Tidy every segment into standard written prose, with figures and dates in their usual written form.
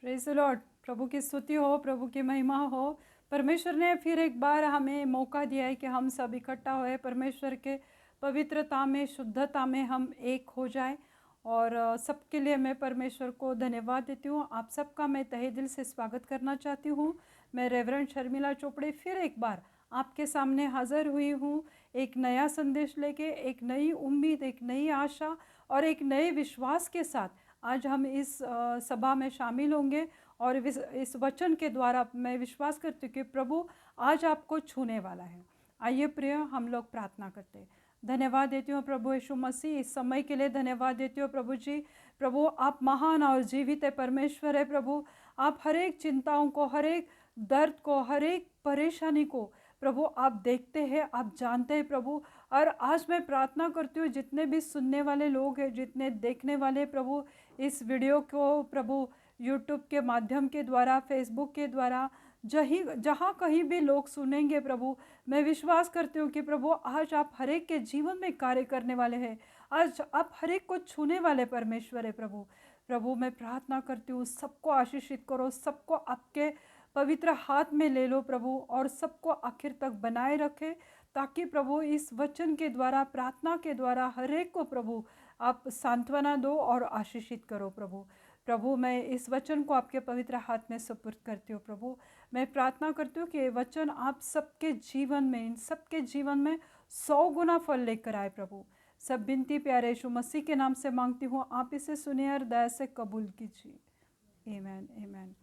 Praise the Lord. प्रभु की स्तुति हो, प्रभु की महिमा हो। परमेश्वर ने फिर एक बार हमें मौका दिया है कि हम सब इकट्ठा होए, परमेश्वर के पवित्रता में, शुद्धता में हम एक हो जाएं। और सबके लिए मैं परमेश्वर को धन्यवाद देती हूँ। आप सबका मैं तहे दिल से स्वागत करना चाहती हूँ। मैं रेवरेंड शर्मिला चोपड़े फिर एक बार आपके सामने हाज़िर हुई हूँ, एक नया संदेश लेके, एक नई उम्मीद, एक नई आशा और एक नए विश्वास के साथ आज हम इस सभा में शामिल होंगे। और इस वचन के द्वारा मैं विश्वास करती हूँ कि प्रभु आज आपको छूने वाला है। आइए प्रिय, हम लोग प्रार्थना करते हैं। धन्यवाद देती हूँ प्रभु यीशु मसीह, इस समय के लिए धन्यवाद देती हूँ प्रभु जी। प्रभु आप महान और जीवित है परमेश्वर है प्रभु। आप हर एक चिंताओं को, हर एक दर्द को, हर एक परेशानी को प्रभु आप देखते हैं, आप जानते हैं प्रभु। और आज मैं प्रार्थना करती हूँ जितने भी सुनने वाले लोग हैं, जितने देखने वाले प्रभु इस वीडियो को प्रभु यूट्यूब के माध्यम के द्वारा, फेसबुक के द्वारा, जहाँ कहीं भी लोग सुनेंगे प्रभु, मैं विश्वास करती हूँ कि प्रभु आज आप हर एक के जीवन में कार्य करने वाले हैं। आज आप हर एक को छूने वाले परमेश्वर है प्रभु। प्रभु मैं प्रार्थना करती हूँ, सबको आशीषित करो, सबको आपके पवित्र हाथ में ले लो प्रभु, और सबको आखिर तक बनाए रखे, ताकि प्रभु इस वचन के द्वारा, प्रार्थना के द्वारा हर एक को प्रभु आप सांत्वना दो और आशीषित करो प्रभु। प्रभु मैं इस वचन को आपके पवित्र हाथ में सुपुर्द करती हूँ प्रभु। मैं प्रार्थना करती हूँ कि ये वचन आप सबके जीवन में, इन सबके जीवन में 100 गुना फल लेकर आए प्रभु। सब बिनती प्यारे यीशु मसीह के नाम से मांगती हूँ, आप इसे सुनिए और दया से कबूल कीजिए। आमीन आमीन।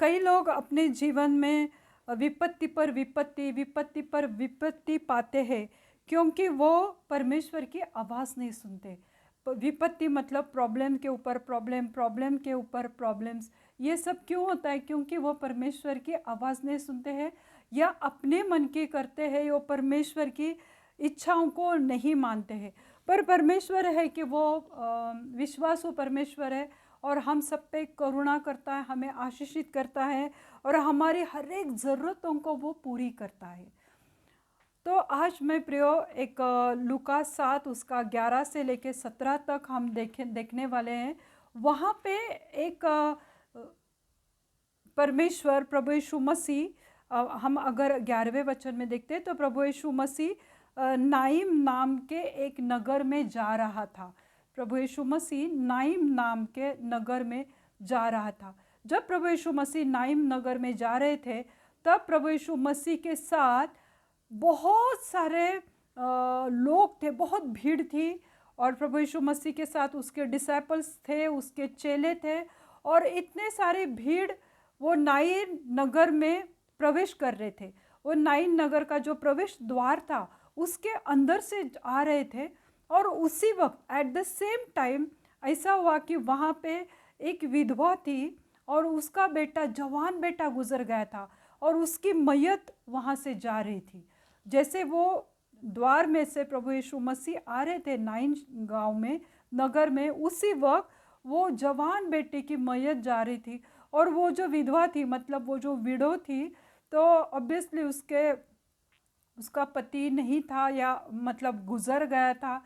कई लोग अपने जीवन में विपत्ति पर विपत्ति, विपत्ति पर विपत्ति पाते हैं, क्योंकि वो परमेश्वर की आवाज़ नहीं सुनते। विपत्ति मतलब प्रॉब्लम के ऊपर प्रॉब्लम, प्रॉब्लम के ऊपर प्रॉब्लम्स। ये सब क्यों होता है? क्योंकि वो परमेश्वर की आवाज़ नहीं सुनते हैं, या अपने मन की करते हैं, या परमेश्वर की इच्छाओं को नहीं मानते हैं। पर परमेश्वर है कि वो विश्वासु परमेश्वर है, और हम सब पे करुणा करता है, हमें आशीषित करता है, और हमारी हर एक ज़रूरतों को वो पूरी करता है। तो आज मैं प्रियो एक लूका 7 उसका 11 से लेके 17 तक हम देखने वाले हैं। वहाँ पे एक परमेश्वर प्रभु यीशु मसीह, हम अगर 11वें वचन में देखते हैं तो प्रभु यीशु मसीह नाइम नाम के एक नगर में जा रहा था। प्रभु यीशु मसीह नाइम नाम के नगर में जा रहा था। जब प्रभु यीशु मसीह नाइम नगर में जा रहे थे, तब प्रभु यीशु मसीह के साथ बहुत सारे लोग थे, बहुत भीड़ थी। और प्रभु यीशु मसीह के साथ उसके डिसाइपल्स थे, उसके चेले थे, और इतने सारे भीड़ वो नाइन नगर में प्रवेश कर रहे थे। वो नाइन नगर का जो प्रवेश द्वार था उसके अंदर से आ रहे थे। और उसी वक्त एट द सेम टाइम ऐसा हुआ कि वहाँ पे एक विधवा थी, और उसका बेटा, जवान बेटा गुजर गया था, और उसकी मैयत वहाँ से जा रही थी। जैसे वो द्वार में से प्रभु यीशु मसीह आ रहे थे नाइन गांव में, नगर में, उसी वक्त वो जवान बेटे की मैयत जा रही थी। और वो जो विधवा थी, मतलब वो जो विडो थी, तो ऑब्वियसली उसका पति नहीं था, या मतलब गुजर गया था।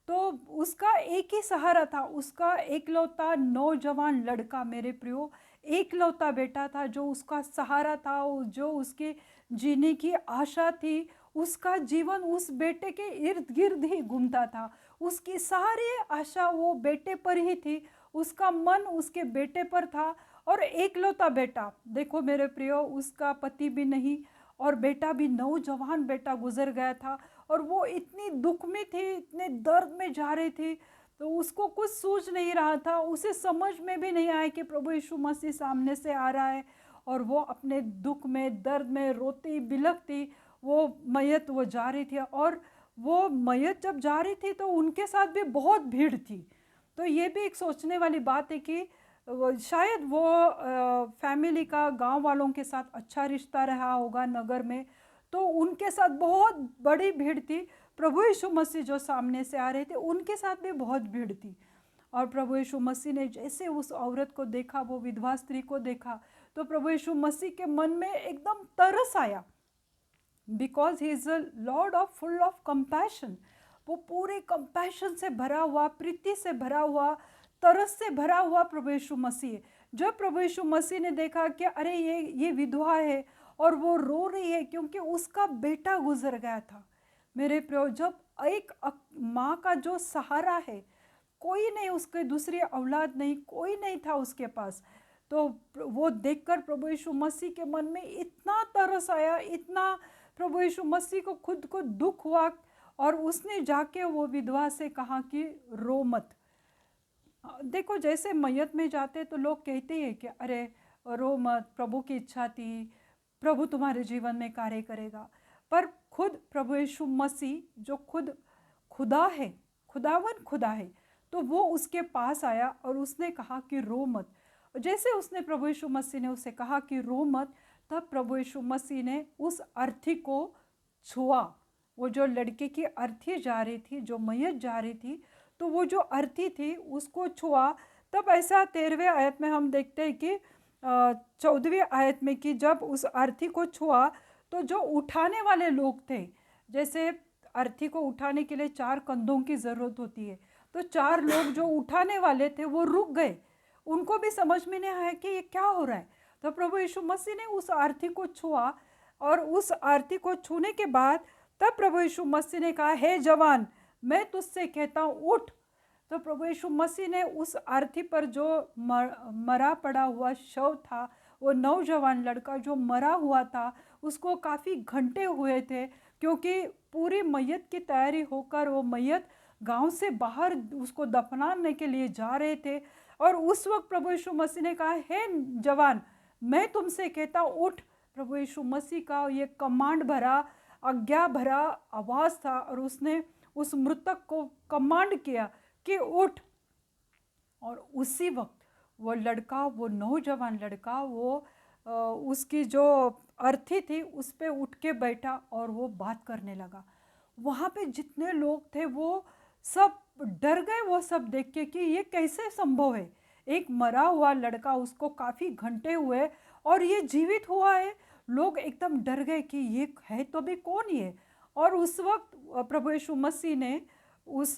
तो उसका एक ही सहारा था, उसका एकलौता नौजवान लड़का, मेरे प्रियो, एकलौता बेटा था जो उसका सहारा था, जो उसकी जीने की आशा थी। उसका जीवन उस बेटे के इर्द गिर्द ही घूमता था। उसकी सारी आशा वो बेटे पर ही थी, उसका मन उसके बेटे पर था। और एकलौता बेटा, देखो मेरे प्रियो, उसका पति भी नहीं, और बेटा भी, नौजवान बेटा गुजर गया था। और वो इतनी दुख में थी, इतने दर्द में जा रही थी, तो उसको कुछ सूझ नहीं रहा था। उसे समझ में भी नहीं आया कि प्रभु यीशु मसीह सामने से आ रहा है, और वो अपने दुख में, दर्द में रोती बिलखती वो मैयत वो जा रही थी। और वो मैयत जब जा रही थी तो उनके साथ भी बहुत भीड़ थी। तो ये भी एक सोचने वाली बात है कि शायद वो फैमिली का गांव वालों के साथ अच्छा रिश्ता रहा होगा नगर में, तो उनके साथ बहुत बड़ी भीड़ थी। प्रभु यीशु मसीह जो सामने से आ रहे थे, उनके साथ भी बहुत भीड़ थी। और प्रभु यीशु मसीह ने जैसे उस औरत को देखा, वो विधवा स्त्री को देखा, तो प्रभु यीशु मसीह के मन में एकदम तरस आया, because he is a Lord of full of compassion. वो पूरे कंपैशन से भरा हुआ, प्रीति से भरा हुआ, तरस से भरा हुआ प्रभु यीशु मसीह है। जब प्रभु यीशु मसीह ने देखा कि अरे ये विधवा है और वो रो रही है क्योंकि उसका बेटा गुजर गया था। मेरे प्रियो, जब एक माँ का जो सहारा है, कोई नहीं, उसके दूसरी औलाद नहीं, कोई नहीं था उसके पास, तो वो देखकर प्रभु यीशु मसीह के मन में इतना तरस आया, इतना प्रभु यीशु मसीह को खुद को दुख हुआ, और उसने जाके वो विधवा से कहा कि रो मत। देखो, जैसे मैयत में जाते तो लोग कहते हैं कि अरे रो मत, प्रभु की इच्छा थी, प्रभु तुम्हारे जीवन में कार्य करेगा। पर खुद प्रभु यीशु मसीह जो खुद खुदा है, खुदावन खुदा है, तो वो उसके पास आया और उसने कहा कि रो मत। जैसे उसने प्रभु यीशु मसीह ने उसे कहा कि रो मत, तब प्रभु यीशु मसीह ने उस अर्थी को छुआ। वो जो लड़के की अर्थी जा रही थी, जो मैयत जा रही थी, तो वो जो अर्थी थी उसको छुआ। तब ऐसा 13वें आयत में हम देखते हैं कि 14वीं आयत में कि जब उस अर्थी को छुआ तो जो उठाने वाले लोग थे, जैसे अर्थी को उठाने के लिए 4 कंधों की ज़रूरत होती है, तो 4 लोग जो उठाने वाले थे वो रुक गए। उनको भी समझ में नहीं आया कि ये क्या हो रहा है। तो प्रभु यीशु मसीह ने उस आरती को छुआ, और उस आरती को छूने के बाद तब प्रभु यीशु मसीह ने कहा, हे जवान, मैं तुझसे कहता हूँ उठ। तो प्रभु यीशु मसीह ने उस आरती पर जो मरा पड़ा हुआ शव था, वो नौजवान लड़का जो मरा हुआ था, उसको काफ़ी घंटे हुए थे, क्योंकि पूरी मैयत की तैयारी होकर वो मैयत गांव से बाहर उसको दफनाने के लिए जा रहे थे। और उस वक्त प्रभु यीशु मसीह ने कहा, हे जवान, मैं तुमसे कहता हूँ उठ। प्रभु यीशु मसीह का ये कमांड भरा, आज्ञा भरा आवाज़ था, और उसने उस मृतक को कमांड किया कि उठ। और उसी वक्त वो लड़का, वो नौजवान लड़का, वो उसकी जो अर्थी थी उस पे उठ के बैठा और वो बात करने लगा। वहाँ पे जितने लोग थे वो सब डर गए, वो सब देख के कि ये कैसे संभव है। एक मरा हुआ लड़का, उसको काफ़ी घंटे हुए और ये जीवित हुआ है। लोग एकदम डर गए कि ये है तो भी कौन ये। और उस वक्त प्रभु यीशु मसीह ने उस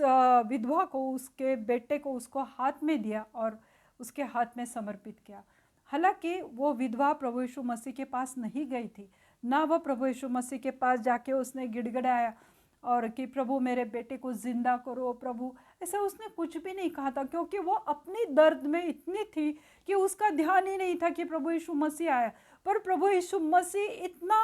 विधवा को, उसके बेटे को उसको हाथ में दिया और उसके हाथ में समर्पित किया। हालांकि वो विधवा प्रभु यीशु मसीह के पास नहीं गई थी, ना वो प्रभु यीशु मसीह के पास जाके उसने गिड़गिड़ाया और कि प्रभु मेरे बेटे को जिंदा करो प्रभु, ऐसा उसने कुछ भी नहीं कहा था, क्योंकि वो अपनी दर्द में इतनी थी कि उसका ध्यान ही नहीं था कि प्रभु यीशु मसीह आया। पर प्रभु यीशु मसीह इतना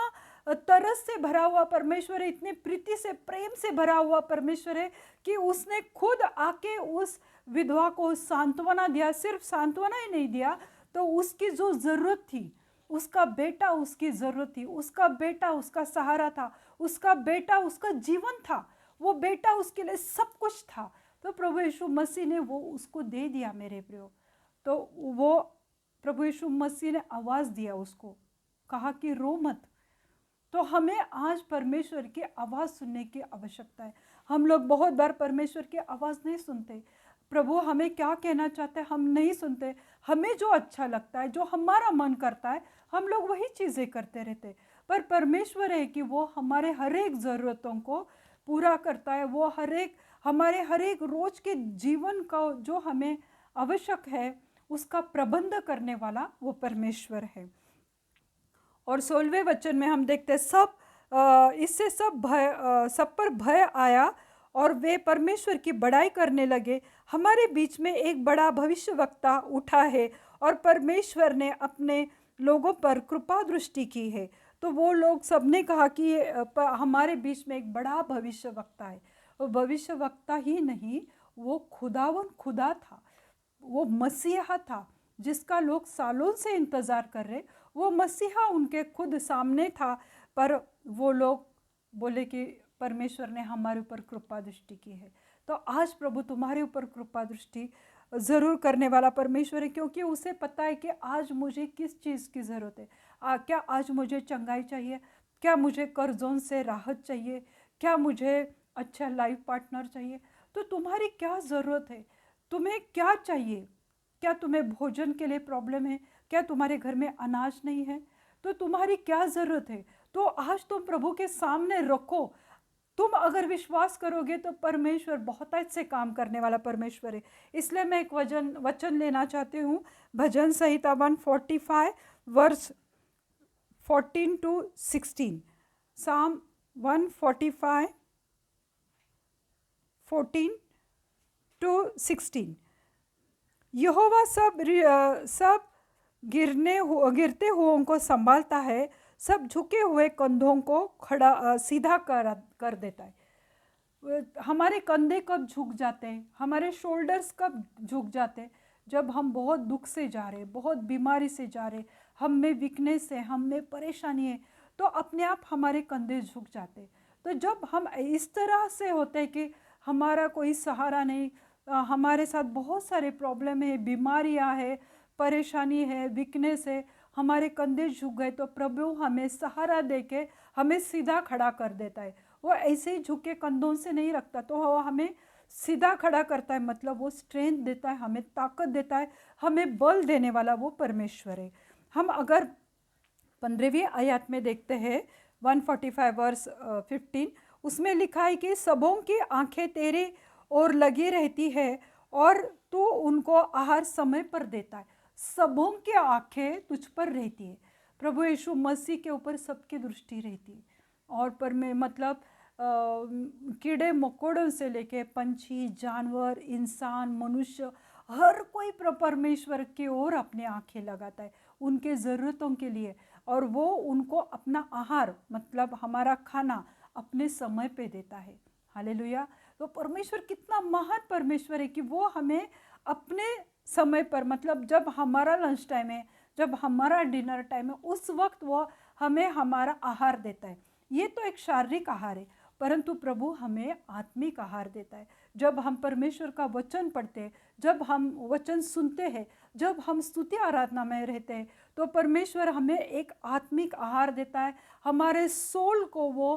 तरस से भरा हुआ परमेश्वर है, इतनी प्रीति से, प्रेम से भरा हुआ परमेश्वर है कि उसने खुद आके उस विधवा को सांत्वना दिया। सिर्फ सांत्वना ही नहीं दिया, तो उसकी जो ज़रूरत थी, उसका बेटा उसकी ज़रूरत थी, उसका बेटा उसका सहारा था, उसका बेटा उसका जीवन था, वो बेटा उसके लिए सब कुछ था। तो प्रभु यीशु मसीह ने वो उसको दे दिया मेरे प्रियो। तो वो प्रभु यीशु मसीह ने आवाज़ दिया, उसको कहा कि रो मत। तो हमें आज परमेश्वर की आवाज़ सुनने की आवश्यकता है। हम लोग बहुत बार परमेश्वर की आवाज़ नहीं सुनते। प्रभु हमें क्या कहना चाहते हैं हम नहीं सुनते। हमें जो अच्छा लगता है, जो हमारा मन करता है, हम लोग वही चीज़ें करते रहते। पर परमेश्वर है कि वो हमारे हर एक ज़रूरतों को पूरा करता है। वो हमारे हर एक रोज़ के जीवन का जो हमें आवश्यक है उसका प्रबंध करने वाला वो परमेश्वर है। और 16वें वचन में हम देखते हैं, इससे सब पर भय आया और वे परमेश्वर की बड़ाई करने लगे। हमारे बीच में एक बड़ा भविष्यवक्ता उठा है और परमेश्वर ने अपने लोगों पर कृपा दृष्टि की है। तो वो लोग सबने कहा कि हमारे बीच में एक बड़ा भविष्यवक्ता है। वो भविष्यवक्ता ही नहीं, वो खुदावन खुदा था, वो मसीहा था जिसका लोग सालों से इंतज़ार कर रहे। वो मसीहा उनके खुद सामने था, पर वो लोग बोले कि परमेश्वर ने हमारे ऊपर कृपा दृष्टि की है। तो आज प्रभु तुम्हारे ऊपर कृपा दृष्टि ज़रूर करने वाला परमेश्वर है, क्योंकि उसे पता है कि आज मुझे किस चीज़ की ज़रूरत है। क्या आज मुझे चंगाई चाहिए, क्या मुझे कर्जों से राहत चाहिए, क्या मुझे अच्छा लाइफ पार्टनर चाहिए। तो तुम्हारी क्या ज़रूरत है, तुम्हें क्या चाहिए। क्या तुम्हें भोजन के लिए प्रॉब्लम है, क्या तुम्हारे घर में अनाज नहीं है, तो तुम्हारी क्या ज़रूरत है। तो आज तुम प्रभु के सामने रखो। तुम अगर विश्वास करोगे तो परमेश्वर बहुत अच्छे काम करने वाला परमेश्वर है। इसलिए मैं एक वचन लेना चाहती हूँ, भजन संहिता 145 वर्स 14 to 16। Psalm 145 14 to 16। यहोवा सब गिरते हुओं को संभालता है, सब झुके हुए कंधों को सीधा कर देता है। हमारे कंधे कब झुक जाते हैं, हमारे शोल्डर्स कब झुक जाते हैं? जब हम बहुत दुख से जा रहे, बहुत बीमारी से जा रहे, हम में वीकनेस है, हम में परेशानी है, तो अपने आप हमारे कंधे झुक जाते। तो जब हम इस तरह से होते हैं कि हमारा कोई सहारा नहीं, हमारे साथ बहुत सारे प्रॉब्लम है, बीमारियां है, परेशानी है, वीकनेस है, हमारे कंधे झुक गए, तो प्रभु हमें सहारा देके हमें सीधा खड़ा कर देता है। वो ऐसे ही झुके कंधों से नहीं रखता, तो वो हमें सीधा खड़ा करता है, मतलब वो स्ट्रेंथ देता है, हमें ताकत देता है, हमें बल देने वाला वो परमेश्वर है। हम अगर 15वीं आयत में देखते हैं 145 वर्स 15, उसमें लिखा है कि सबों की आंखें तेरे ओर लगी रहती है और तू उनको आहार समय पर देता है। सबों की आंखें तुझ पर रहती है। प्रभु यीशु मसीह के ऊपर सबकी दृष्टि रहती है। और पर में मतलब कीड़े मकोड़ों से लेके पंछी, जानवर, इंसान, मनुष्य, हर कोई परमेश्वर की ओर अपने आंखें लगाता है उनके ज़रूरतों के लिए, और वो उनको अपना आहार मतलब हमारा खाना अपने समय पे देता है। हालेलुया। तो परमेश्वर कितना महान परमेश्वर है कि वो हमें अपने समय पर, मतलब जब हमारा लंच टाइम है, जब हमारा डिनर टाइम है, उस वक्त वो हमें हमारा आहार देता है। ये तो एक शारीरिक आहार है, परंतु प्रभु हमें आत्मिक आहार देता है। जब हम परमेश्वर का वचन पढ़ते हैं, जब हम वचन सुनते हैं, जब हम स्तुति आराधना में रहते हैं, तो परमेश्वर हमें एक आत्मिक आहार देता है। हमारे सोल को वो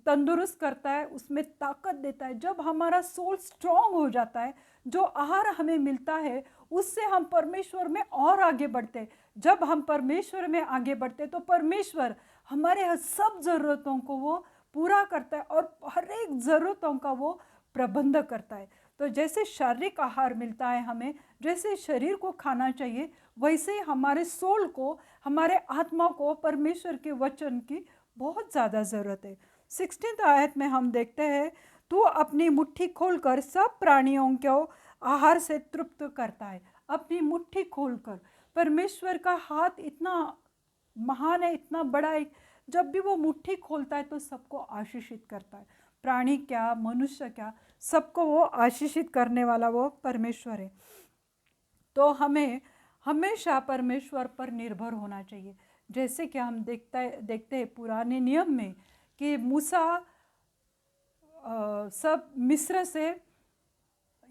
तंदुरुस्त करता है, उसमें ताकत देता है। जब हमारा सोल स्ट्रांग हो जाता है, जो आहार हमें मिलता है उससे हम परमेश्वर में और आगे बढ़ते हैं। जब हम परमेश्वर में आगे बढ़ते तो परमेश्वर हमारे सब ज़रूरतों को वो पूरा करता है और हर एक ज़रूरतों का वो प्रबंध करता है। तो जैसे शारीरिक आहार मिलता है हमें, जैसे शरीर को खाना चाहिए, वैसे ही हमारे सोल को, हमारे आत्मा को परमेश्वर के वचन की बहुत ज़्यादा ज़रूरत है। 16th आयत में हम देखते हैं, तू अपनी मुट्ठी खोलकर सब प्राणियों को आहार से तृप्त करता है। अपनी मुट्ठी खोलकर, परमेश्वर का हाथ इतना महान है, इतना बड़ा है, जब भी वो मुट्ठी खोलता है तो सबको आशीषित करता है। प्राणी क्या, मनुष्य क्या, सबको वो आशीषित करने वाला वो परमेश्वर है। तो हमें हमेशा परमेश्वर पर निर्भर होना चाहिए। जैसे कि हम देखते हैं पुराने नियम में कि मूसा सब मिस्र से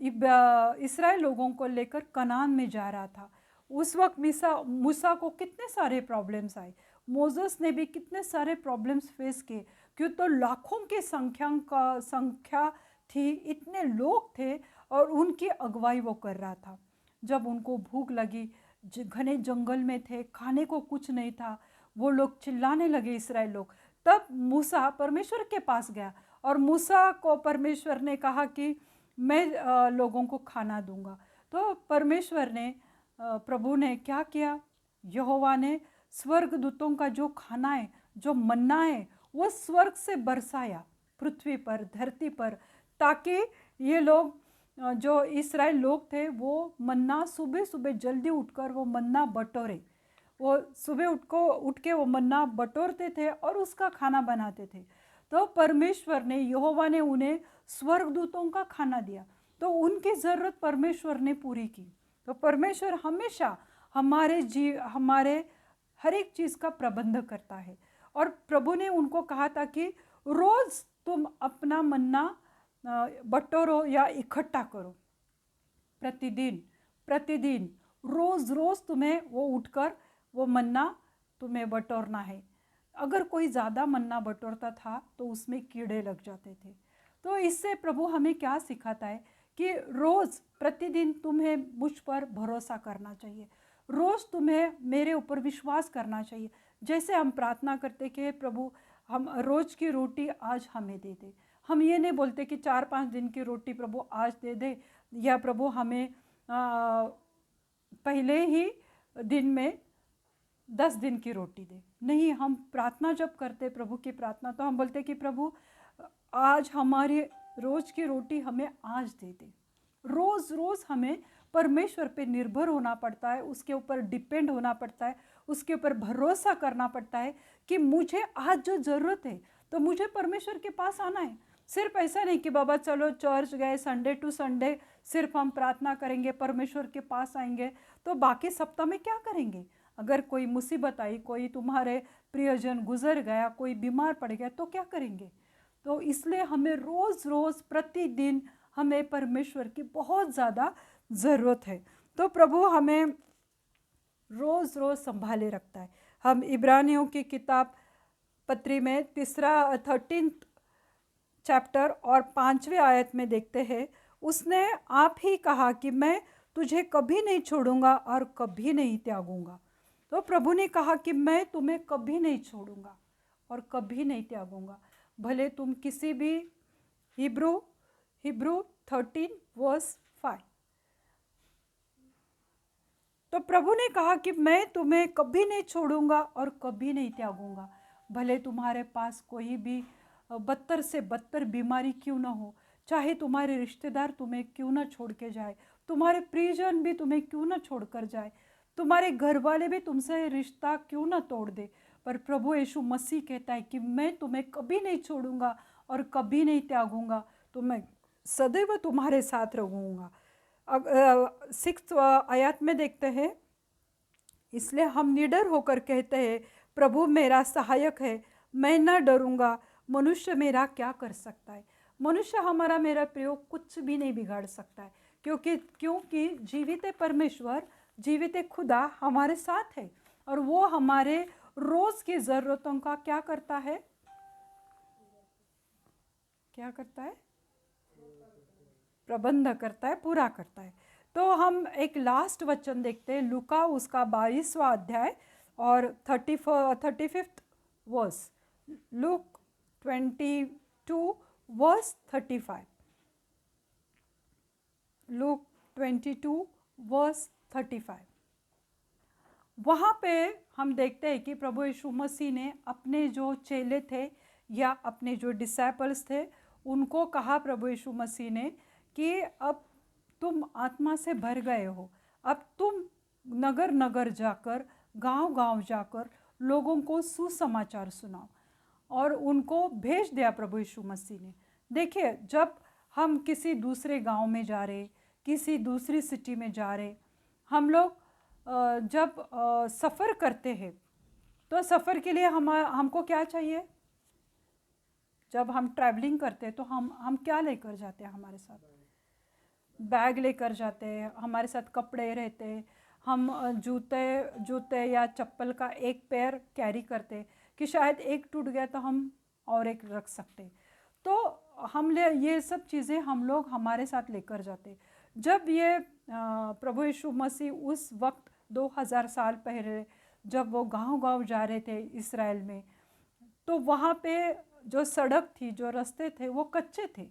इस्राएल लोगों को लेकर कनान में जा रहा था। उस वक्त मूसा को कितने सारे प्रॉब्लम्स आए, मोसेस ने भी कितने सारे प्रॉब्लम्स फेस किए, क्यों तो लाखों की संख्या थी, इतने लोग थे और उनकी अगुवाई वो कर रहा था। जब उनको भूख लगी, घने जंगल में थे, खाने को कुछ नहीं था, वो लोग चिल्लाने लगे इस्राएल लोग। तब मूसा परमेश्वर के पास गया और मूसा को परमेश्वर ने कहा कि मैं लोगों को खाना दूंगा। तो परमेश्वर ने, प्रभु ने क्या किया, यहोवा ने स्वर्गदूतों का जो खाना है, जो मन्ना है, वो स्वर्ग से बरसाया पृथ्वी पर, धरती पर, ताकि ये लोग जो इस्राएल लोग थे वो मन्ना सुबह सुबह जल्दी उठकर वो मन्ना बटोरे। वो सुबह उठ के वो मन्ना बटोरते थे और उसका खाना बनाते थे। तो परमेश्वर ने, यहोवा ने उन्हें स्वर्गदूतों का खाना दिया, तो उनकी ज़रूरत परमेश्वर ने पूरी की। तो परमेश्वर हमेशा हमारे हर एक चीज़ का प्रबंध करता है। और प्रभु ने उनको कहा था कि रोज़ तुम अपना मन्ना बटोरो या इकट्ठा करो, प्रतिदिन रोज़ रोज़ तुम्हें वो उठकर वो मन्ना तुम्हें बटोरना है। अगर कोई ज़्यादा मन्ना बटोरता था तो उसमें कीड़े लग जाते थे। तो इससे प्रभु हमें क्या सिखाता है कि रोज़ प्रतिदिन तुम्हें मुझ पर भरोसा करना चाहिए, रोज़ तुम्हें मेरे ऊपर विश्वास करना चाहिए। जैसे हम प्रार्थना करते कि प्रभु हम रोज़ की रोटी आज हमें दे दे। हम ये नहीं बोलते कि 4-5 दिन की रोटी प्रभु आज दे दे, या प्रभु हमें पहले ही दिन में 10 दिन की रोटी दे। नहीं, हम प्रार्थना जब करते प्रभु की प्रार्थना, तो हम बोलते कि प्रभु आज हमारी रोज़ की रोटी हमें आज दे दे। रोज़ रोज़ हमें परमेश्वर पे निर्भर होना पड़ता है, उसके ऊपर डिपेंड होना पड़ता है, उसके ऊपर भरोसा करना पड़ता है कि मुझे आज जो ज़रूरत है तो मुझे परमेश्वर के पास आना है। सिर्फ ऐसा नहीं कि बाबा चलो चर्च गए, संडे टू संडे सिर्फ हम प्रार्थना करेंगे, परमेश्वर के पास आएंगे, तो बाकी सप्ताह में क्या करेंगे? अगर कोई मुसीबत आई, कोई तुम्हारे प्रियजन गुजर गया, कोई बीमार पड़ गया, तो क्या करेंगे? तो इसलिए हमें रोज़ रोज़ प्रतिदिन हमें परमेश्वर की बहुत ज़्यादा ज़रूरत है। तो प्रभु हमें रोज़ रोज़ संभाले रखता है। हम इब्रानियों की किताब पत्री में 13 चैप्टर और 5वें आयत में देखते हैं, उसने आप ही कहा कि मैं तुझे कभी नहीं छोड़ूंगा और कभी नहीं त्यागूंगा। तो प्रभु ने कहा कि मैं तुम्हें कभी नहीं छोड़ूंगा और कभी नहीं त्यागूंगा, भले तुम किसी भी हिब्रू 13:5। तो प्रभु ने कहा कि मैं तुम्हें कभी नहीं छोड़ूंगा और कभी नहीं त्यागूंगा, भले तुम्हारे पास कोई भी बदतर से बदतर बीमारी क्यों ना हो, चाहे तुम्हारे रिश्तेदार तुम्हें क्यों ना छोड़ के जाए, तुम्हारे प्रियजन भी तुम्हें क्यों ना छोड़ कर जाए, तुम्हारे घर वाले भी तुमसे रिश्ता क्यों ना तोड़ दे, पर प्रभु यीशु मसीह कहता है कि मैं तुम्हें कभी नहीं छोड़ूंगा और कभी नहीं त्यागूंगा, तो मैं सदैव तुम्हारे साथ रहूँगा। अब 6 आयत में देखते हैं, इसलिए हम निडर होकर कहते हैं प्रभु मेरा सहायक है, मैं न डरूंगा, मनुष्य मेरा क्या कर सकता है। मनुष्य हमारा मेरा प्रयोग कुछ भी नहीं बिगाड़ सकता है, क्योंकि जीवित परमेश्वर, जीवित खुदा हमारे साथ है और वो हमारे रोज़ की ज़रूरतों का क्या करता है? क्या करता है? प्रबंध करता है, पूरा करता है। तो हम एक लास्ट वचन देखते हैं, लूका उसका 22वां अध्याय और 35 वर्स, लूक 22:35, लूक 22:35। वहाँ पे हम देखते हैं कि प्रभु यीशु मसीह ने अपने जो चेले थे या अपने जो डिसाइपल्स थे, उनको कहा प्रभु यीशु मसीह ने कि अब तुम आत्मा से भर गए हो, अब तुम नगर नगर जाकर, गांव गांव जाकर लोगों को सुसमाचार सुनाओ, और उनको भेज दिया प्रभु यीशु मसीह ने। देखिए, जब हम किसी दूसरे गांव में जा रहे, किसी दूसरी सिटी में जा रहे, हम लोग जब सफ़र करते हैं, तो सफ़र के लिए हमको क्या चाहिए? जब हम ट्रैवलिंग करते हैं तो हम क्या लेकर जाते हैं? हमारे साथ बैग लेकर जाते हैं, हमारे साथ कपड़े रहते हैं, हम जूते या चप्पल का एक पैर कैरी करते हैं कि शायद एक टूट गया तो हम और एक रख सकते हैं। तो ये सब चीज़ें हम लोग हमारे साथ लेकर जाते हैं। जब ये प्रभु यीशु मसीह उस वक्त 2000 साल पहले जब वो गांव-गांव जा रहे थे इस्राएल में, तो वहाँ पे जो सड़क थी, जो रास्ते थे, वो कच्चे थे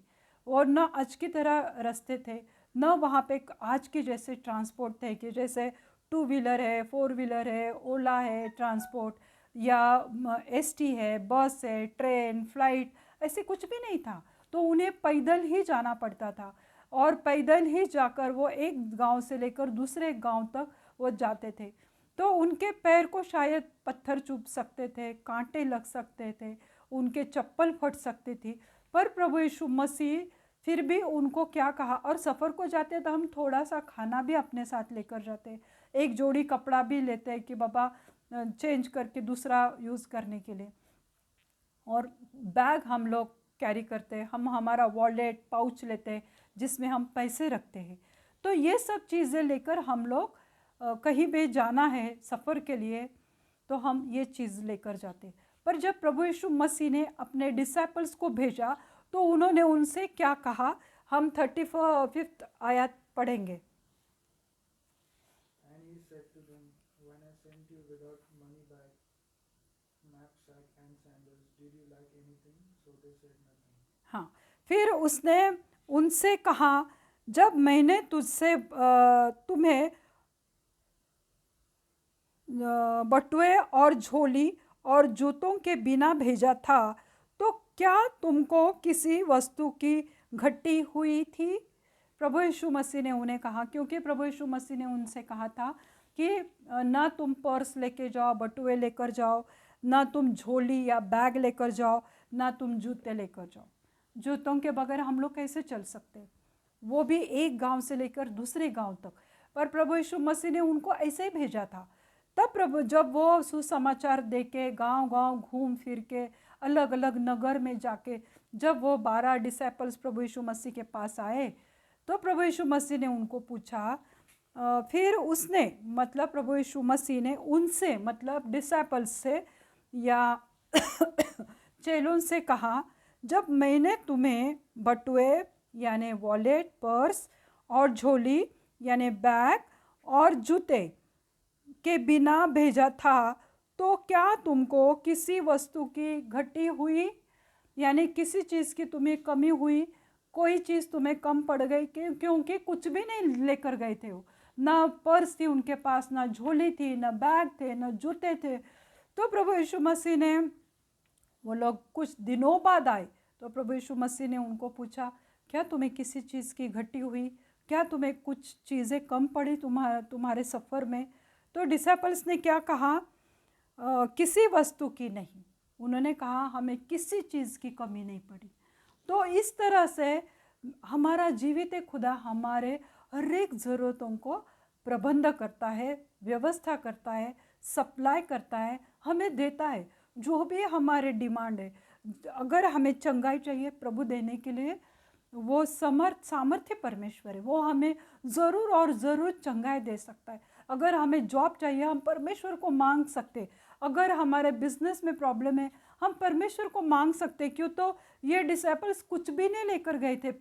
और न आज की तरह रास्ते थे, न वहाँ पे आज की जैसे ट्रांसपोर्ट थे कि जैसे 2 व्हीलर है, 4 व्हीलर है, ओला है ट्रांसपोर्ट, या एसटी है, बस है, ट्रेन, फ्लाइट, ऐसे कुछ भी नहीं था। तो उन्हें पैदल ही जाना पड़ता था और पैदल ही जाकर वो एक गांव से लेकर दूसरे गांव तक वो जाते थे। तो उनके पैर को शायद पत्थर चुभ सकते थे, कांटे लग सकते थे, उनके चप्पल फट सकती थी, पर प्रभु यीशु मसीह फिर भी उनको क्या कहा। और सफ़र को जाते तो हम थोड़ा सा खाना भी अपने साथ लेकर जाते, एक जोड़ी कपड़ा भी लेते कि बाबा चेंज करके दूसरा यूज़ करने के लिए, और बैग हम लोग कैरी करते, हम हमारा वॉलेट पाउच लेते जिसमें हम पैसे रखते हैं। तो ये सब चीज़ें लेकर हम लोग कहीं भी जाना है सफ़र के लिए, तो हम ये चीज़ लेकर जाते। पर जब प्रभु यीशु मसीह ने अपने डिसाइपल्स को भेजा तो उन्होंने उनसे क्या कहा, हम 35 आयत पढ़ेंगे। And he said to them, when I sent you without money bag, knapsack and sandals. Did you lack anything? So they said nothing. हाँ, फिर उसने उनसे कहा, जब मैंने तुझसे तुम्हें बटुए और झोली और जूतों के बिना भेजा था, तो क्या तुमको किसी वस्तु की घटी हुई थी? प्रभु यीशु मसीह ने उन्हें कहा, क्योंकि प्रभु यीशु मसीह ने उनसे कहा था कि ना तुम पर्स लेके जाओ, बटुए लेकर जाओ, ना तुम झोली या बैग लेकर जाओ, ना तुम जूते लेकर जाओ। जूतों के बगैर हम लोग कैसे चल सकते हैं, वो भी एक गांव से लेकर दूसरे गांव तक। पर प्रभु यीशु मसीह ने उनको ऐसे ही भेजा था। तब प्रभु जब वो सुसमाचार दे के गाँव गाँव घूम फिर के अलग अलग नगर में जाके जब वो 12 डिसाइपल्स प्रभु यीशु मसीह के पास आए, तो प्रभु यीशु मसीह ने उनको पूछा, फिर उसने मतलब प्रभु यीशु मसीह ने उनसे मतलब डिसाइपल्स से या चेलों से कहा, जब मैंने तुम्हें बटुए यानी वॉलेट, पर्स और झोली यानी बैग और जूते के बिना भेजा था, तो क्या तुमको किसी वस्तु की घटी हुई, यानी किसी चीज़ की तुम्हें कमी हुई, कोई चीज़ तुम्हें कम पड़ गई? क्योंकि कुछ भी नहीं लेकर गए थे वो, ना पर्स थी उनके पास, ना झोली थी, ना बैग थे, ना जूते थे। तो प्रभु यीशु मसीह ने, वो लोग कुछ दिनों बाद आए, तो प्रभु यीशु मसीह ने उनको पूछा, क्या तुम्हें किसी चीज़ की घटी हुई, क्या तुम्हें कुछ चीज़ें कम पड़ी तुम्हारे सफ़र में? तो डिसाइपल्स ने क्या कहा, किसी वस्तु की नहीं। उन्होंने कहा हमें किसी चीज़ की कमी नहीं पड़ी। तो इस तरह से हमारा जीवित खुदा हमारे हर एक ज़रूरतों को प्रबंध करता है, व्यवस्था करता है, सप्लाई करता है, हमें देता है जो भी हमारे डिमांड है। अगर हमें चंगाई चाहिए प्रभु देने के लिए, वो सामर्थ्य परमेश्वर है, वो हमें ज़रूर और ज़रूर चंगाई दे सकता है। अगर हमें जॉब चाहिए हम परमेश्वर को मांग सकते, अगर हमारे बिजनेस में प्रॉब्लम है हम परमेश्वर को मांग सकते। क्यों? तो ये डिसाइपल्स कुछ भी नहीं लेकर गए थे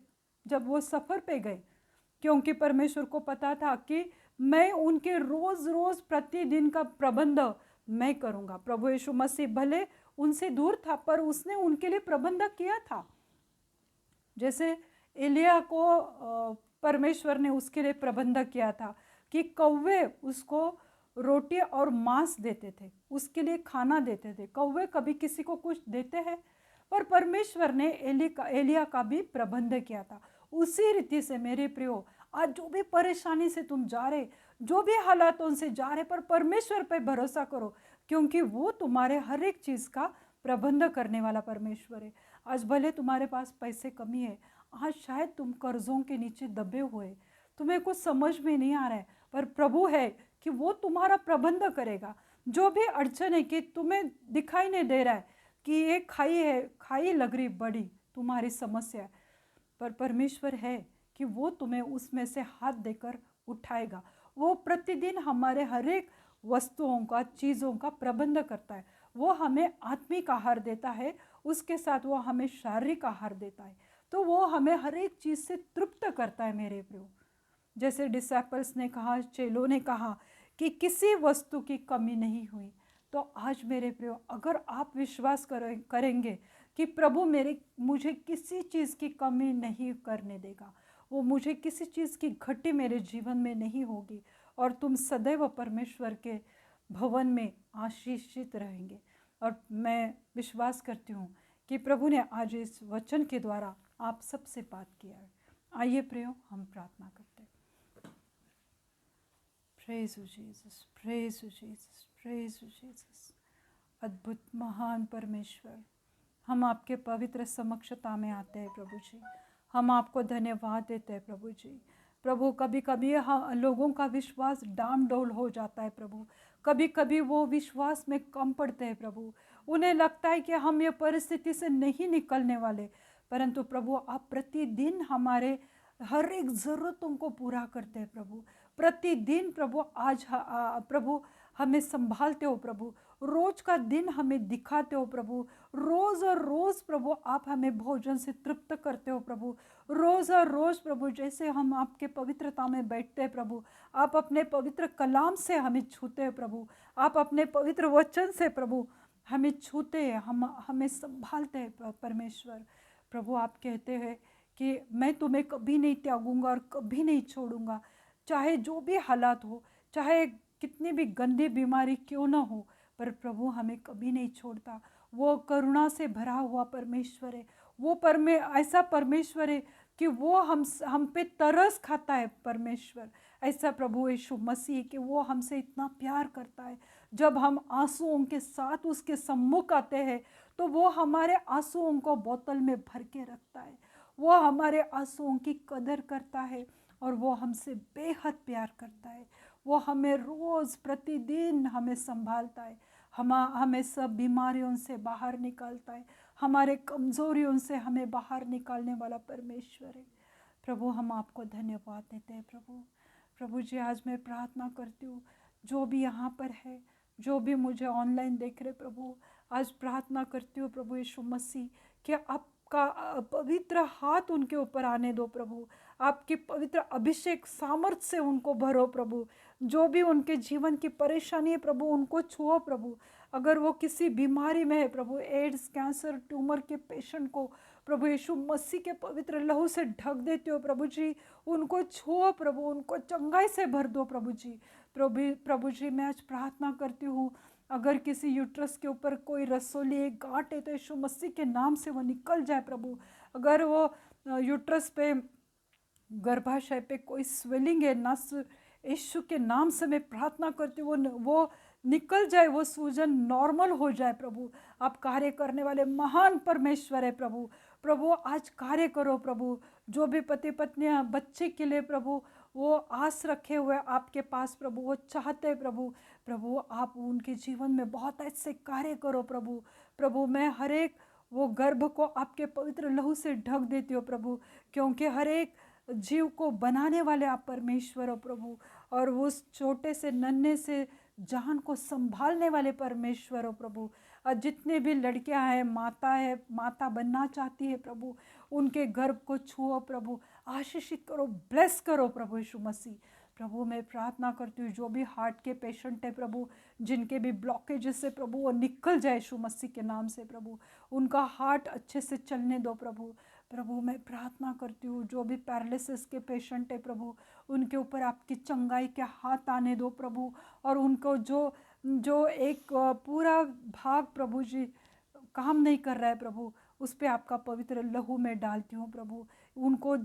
जब वो सफ़र पे गए, क्योंकि परमेश्वर को पता था कि मैं उनके रोज़ रोज़ प्रतिदिन का प्रबंध मैं करूँगा। प्रभु यीशु मसीह भले उनसे दूर था पर उसने उनके लिए प्रबंध किया था। जैसे एलिया को परमेश्वर ने उसके लिए प्रबंध किया था कि कौवे उसको रोटी और मांस देते थे, उसके लिए खाना देते थे। कौवे कभी किसी को कुछ देते हैं, पर परमेश्वर ने एलिया का भी प्रबंध किया था। उसी रीति से मेरे प्रियो, आज जो भी परेशानी से तुम जा रहे, जो भी हालातों से जा रहे, पर परमेश्वर पे भरोसा करो, क्योंकि वो तुम्हारे हर एक चीज़ का प्रबंध करने वाला परमेश्वर है। आज भले तुम्हारे पास पैसे कमी है, आज शायद तुम कर्जों के नीचे दबे हुए, तुम्हें कुछ समझ में नहीं आ रहा है, पर प्रभु है कि वो तुम्हारा प्रबंध करेगा। जो भी अड़चन है कि तुम्हें दिखाई नहीं दे रहा है कि ये खाई है, खाई लग रही बड़ी तुम्हारी समस्या, पर परमेश्वर है कि वो तुम्हें उसमें से हाथ देकर उठाएगा। वो प्रतिदिन हमारे हर एक वस्तुओं का, चीज़ों का प्रबंध करता है। वो हमें आत्मिक आहार देता है, उसके साथ वो हमें शारीरिक आहार देता है। तो वो हमें हर एक चीज़ से तृप्त करता है मेरे प्रियो। जैसे डिसाइपल्स ने कहा, चेलों ने कहा कि किसी वस्तु की कमी नहीं हुई। तो आज मेरे प्रियो, अगर आप विश्वास करेंगे कि प्रभु मुझे किसी चीज़ की कमी नहीं करने देगा, वो मुझे किसी चीज़ की घटी मेरे जीवन में नहीं होगी, और तुम सदैव परमेश्वर के भवन में आशीषित रहेंगे। और मैं विश्वास करती हूँ कि प्रभु ने आज इस वचन के द्वारा आप सबसे बात किया है। आइए प्रियो, हम प्रार्थना करते हैं। Praise you Jesus, praise you Jesus, praise you Jesus. अद्भुत महान परमेश्वर, हम आपके पवित्र समक्षता में आते हैं प्रभु जी। हम आपको धन्यवाद देते हैं प्रभु जी। प्रभु कभी कभी लोगों का विश्वास डाम डोल हो जाता है प्रभु, कभी कभी वो विश्वास में कम पड़ते हैं प्रभु। उन्हें लगता है कि हम ये परिस्थिति से नहीं निकलने वाले, परंतु प्रभु आप प्रतिदिन हमारे हर एक ज़रूरतों को पूरा करते हैं प्रभु। प्रतिदिन प्रभु प्रभु हमें संभालते हो प्रभु, रोज का दिन हमें दिखाते हो प्रभु। रोज़ और रोज़ प्रभु आप हमें भोजन से तृप्त करते हो प्रभु। रोज़ और रोज़ प्रभु जैसे हम आपके पवित्रता में बैठते हैं प्रभु, आप अपने पवित्र कलाम से हमें छूते हैं प्रभु, आप अपने पवित्र वचन से प्रभु हमें छूते हैं, हमें संभालते हैं परमेश्वर। प्रभु आप कहते हैं कि मैं तुम्हें कभी नहीं त्यागूंगा और कभी नहीं छोड़ूंगा, चाहे जो भी हालात हो, चाहे कितनी भी गंदी बीमारी क्यों ना हो, पर प्रभु हमें कभी नहीं छोड़ता। वो करुणा से भरा हुआ परमेश्वर है। वो ऐसा परमेश्वर है कि वो हम पे तरस खाता है परमेश्वर। ऐसा प्रभु यीशु मसीह कि वो हमसे इतना प्यार करता है। जब हम आंसुओं के साथ उसके सम्मुख आते हैं तो वो हमारे आंसुओं को बोतल में भर के रखता है। वो हमारे आंसुओं की कदर करता है और वो हमसे बेहद प्यार करता है। वो हमें रोज़ प्रतिदिन हमें संभालता है, हमें सब बीमारियों से बाहर निकालता है, हमारे कमज़ोरियों से हमें बाहर निकालने वाला परमेश्वर है। प्रभु हम आपको धन्यवाद देते हैं प्रभु। प्रभु जी आज मैं प्रार्थना करती हूँ, जो भी यहाँ पर है, जो भी मुझे ऑनलाइन देख रहे प्रभु, आज प्रार्थना करती हूँ प्रभु यीशु मसीह कि आपका पवित्र हाथ उनके ऊपर आने दो प्रभु। आपकी पवित्र अभिषेक सामर्थ्य से उनको भरो प्रभु। जो भी उनके जीवन की परेशानी है प्रभु, उनको छुओ प्रभु। अगर वो किसी बीमारी में है प्रभु, एड्स, कैंसर, ट्यूमर के पेशेंट को प्रभु यीशु मसीह के पवित्र लहू से ढक देते हो प्रभु जी। उनको छुओ प्रभु, उनको चंगाई से भर दो प्रभु जी। प्रभु जी मैं आज प्रार्थना करती हूँ, अगर किसी यूट्रस के ऊपर कोई रसोली एक गांठ है तो यीशु मसीह के नाम से वो निकल जाए प्रभु। अगर वो यूट्रस पे, गर्भाशय पे कोई स्वेलिंग है, नस, यीशु के नाम से मैं प्रार्थना करती हूँ वो निकल जाए, वो सूजन नॉर्मल हो जाए प्रभु। आप कार्य करने वाले महान परमेश्वर है प्रभु। प्रभु आज कार्य करो प्रभु। जो भी पति पत्नियां बच्चे के लिए प्रभु वो आस रखे हुए आपके पास प्रभु, वो चाहते हैं प्रभु, प्रभु आप उनके जीवन में बहुत ऐसे कार्य करो प्रभु। प्रभु मैं हर एक वो गर्भ को आपके पवित्र लहू से ढक देती हूँ प्रभु, क्योंकि हर एक जीव को बनाने वाले आप परमेश्वर हो प्रभु, और उस छोटे से नन्हे से जान को संभालने वाले परमेश्वर हो प्रभु। और जितने भी लड़कियां हैं, माता बनना चाहती है प्रभु, उनके गर्भ को छुओ प्रभु, आशीषित करो, ब्लेस करो प्रभु यीशु मसीह। प्रभु मैं प्रार्थना करती हूँ, जो भी हार्ट के पेशेंट है प्रभु, जिनके भी ब्लॉकेजेस से प्रभु वो निकल जाए यीशु मसीह के नाम से प्रभु। उनका हार्ट अच्छे से चलने दो प्रभु। प्रभु मैं प्रार्थना करती हूँ, जो भी पैरालिसिस के पेशेंट है प्रभु, उनके ऊपर आपकी चंगाई के हाथ आने दो प्रभु। और उनको जो जो एक पूरा भाग प्रभु जी काम नहीं कर रहा है प्रभु, उस पर आपका पवित्र लहू में डालती हूँ प्रभु। उनको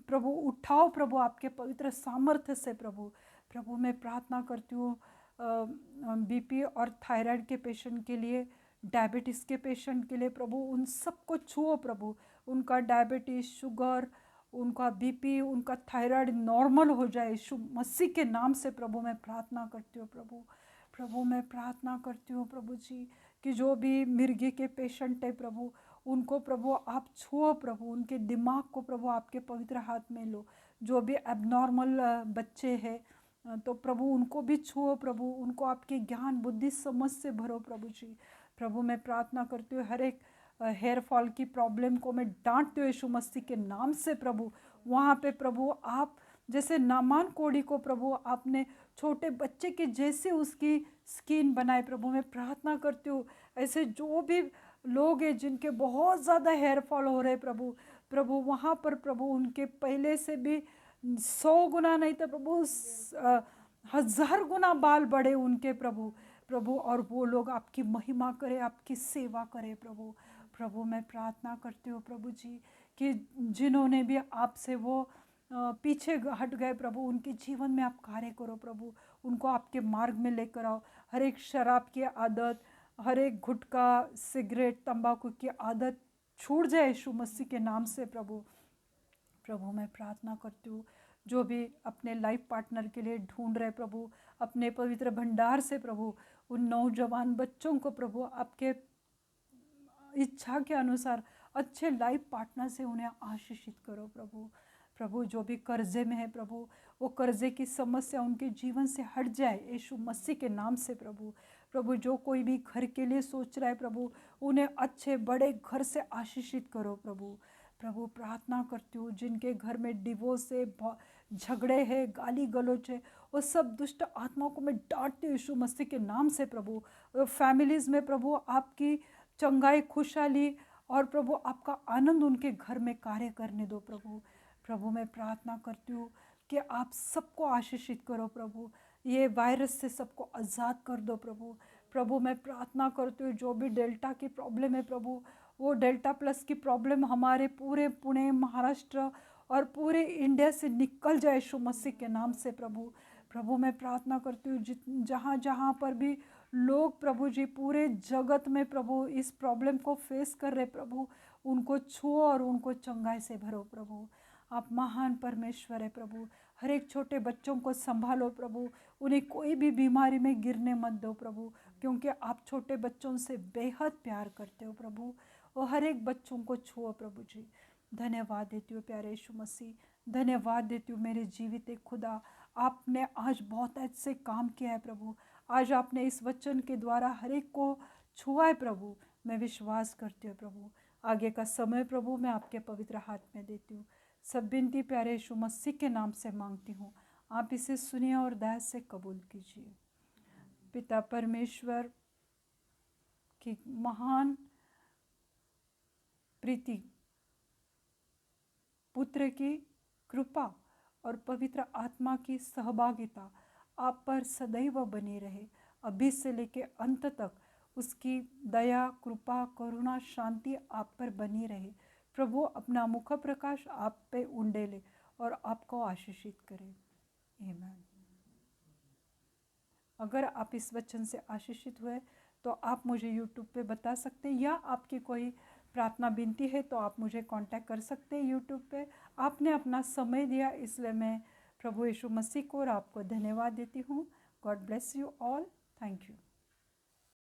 प्रभु उठाओ प्रभु आपके पवित्र सामर्थ्य से प्रभु। प्रभु मैं प्रार्थना करती हूँ बीपी और थायराइड के पेशेंट के लिए, डायबिटीज़ के पेशेंट के लिए प्रभु, उन सबको छुओ प्रभु। उनका डायबिटीज़, शुगर, उनका बीपी, उनका थायराइड नॉर्मल हो जाए यीशु मसीह के नाम से प्रभु मैं प्रार्थना करती हूँ प्रभु। प्रभु मैं प्रार्थना करती हूँ प्रभु जी कि जो भी मिर्गी के पेशेंट है प्रभु, उनको प्रभु आप छुओ प्रभु। उनके दिमाग को प्रभु आपके पवित्र हाथ में लो। जो भी एबनॉर्मल बच्चे हैं तो प्रभु उनको भी छुओ प्रभु। उनको आपके ज्ञान बुद्धि समझ से भरो प्रभु जी। प्रभु मैं प्रार्थना करती हूँ, हर एक हेयर फॉल की प्रॉब्लम को मैं डांटती हूँ यीशु मसीह के नाम से प्रभु। वहाँ पे प्रभु आप जैसे नामान कोड़ी को प्रभु आपने छोटे बच्चे के जैसे उसकी स्किन बनाए प्रभु। मैं प्रार्थना करती हूँ ऐसे जो भी लोग हैं जिनके बहुत ज़्यादा हेयर फॉल हो रहे प्रभु, प्रभु वहाँ पर प्रभु उनके पहले से भी 100 गुना नहीं तो प्रभु 1000 गुना बाल बढ़े उनके प्रभु। प्रभु और वो लोग आपकी महिमा करें, आपकी सेवा करें प्रभु। प्रभु मैं प्रार्थना करती हूँ प्रभु जी कि जिन्होंने भी आपसे वो पीछे हट गए प्रभु, उनके जीवन में आप कार्य करो प्रभु। उनको आपके मार्ग में लेकर आओ। हर एक शराब की आदत, हर एक गुटखा, सिगरेट, तंबाकू की आदत छूट जाए यीशु मसीह के नाम से प्रभु। प्रभु मैं प्रार्थना करती हूँ, जो भी अपने लाइफ पार्टनर के लिए ढूंढ रहे प्रभु, अपने पवित्र भंडार से प्रभु उन नौजवान बच्चों को प्रभु आपके इच्छा के अनुसार अच्छे लाइफ पार्टनर से उन्हें आशीषित करो प्रभु। प्रभु जो भी कर्जे में है प्रभु, वो कर्जे की समस्या उनके जीवन से हट जाए यीशु मसीह के नाम से प्रभु। प्रभु जो कोई भी घर के लिए सोच रहा है प्रभु, उन्हें अच्छे बड़े घर से आशीषित करो प्रभु। प्रभु प्रार्थना करती हूँ, जिनके घर में डिवोर्स है, झगड़े हैं, गाली गलौज है, उस सब दुष्ट आत्माओं को मैं डांटती हूँ यीशु मसीह के नाम से प्रभु। फैमिलीज़ में प्रभु आपकी चंगाई, खुशहाली और प्रभु आपका आनंद उनके घर में कार्य करने दो प्रभु। प्रभु मैं प्रार्थना करती हूँ कि आप सबको आशीषित करो प्रभु, ये वायरस से सबको आज़ाद कर दो प्रभु। प्रभु मैं प्रार्थना करती हूँ जो भी डेल्टा की प्रॉब्लम है प्रभु, वो डेल्टा प्लस की प्रॉब्लम हमारे पूरे पुणे, महाराष्ट्र और पूरे इंडिया से निकल जाए यीशु मसीह के नाम से प्रभु। प्रभु मैं प्रार्थना करती हूँ जहाँ जहाँ पर भी लोग प्रभु जी पूरे जगत में प्रभु इस प्रॉब्लम को फेस कर रहे प्रभु, उनको छुओ और उनको चंगाई से भरो प्रभु। आप महान परमेश्वर है प्रभु। हर एक छोटे बच्चों को संभालो प्रभु, उन्हें कोई भी बीमारी में गिरने मत दो प्रभु, क्योंकि आप छोटे बच्चों से बेहद प्यार करते हो प्रभु। और हर एक बच्चों को छुओ प्रभु जी। धन्यवाद देती हूँ प्यारे यीशु मसीह, धन्यवाद देती हूँ मेरे जीवित खुदा। आपने आज बहुत अच्छे काम किया है प्रभु। आज आपने इस वचन के द्वारा हर एक को छुआ है प्रभु। मैं विश्वास करती हूँ प्रभु। आगे का समय प्रभु मैं आपके पवित्र हाथ में देती हूँ। सब विनती प्यारे यीशु मसीह के नाम से मांगती हूँ, आप इसे सुनिए और दया से कबूल कीजिए। पिता परमेश्वर की महान प्रीति, पुत्र की कृपा और पवित्र आत्मा की सहभागिता आप पर सदैव बनी रहे, अभी से लेके अंत तक उसकी दया, कृपा, करुणा, शांति आप पर बनी रहे। प्रभु अपना मुख प्रकाश आप पे उंडेले और आपको आशीषित करे। आमीन। अगर आप इस वचन से आशीषित हुए तो आप मुझे यूट्यूब पे बता सकते हैं, या आपकी कोई प्रार्थना विनती है तो आप मुझे कांटेक्ट कर सकते हैं यूट्यूब पे। आपने अपना समय दिया, इसलिए मैं प्रभु यीशु मसीह को और आपको धन्यवाद देती हूँ। God bless you all. Thank you.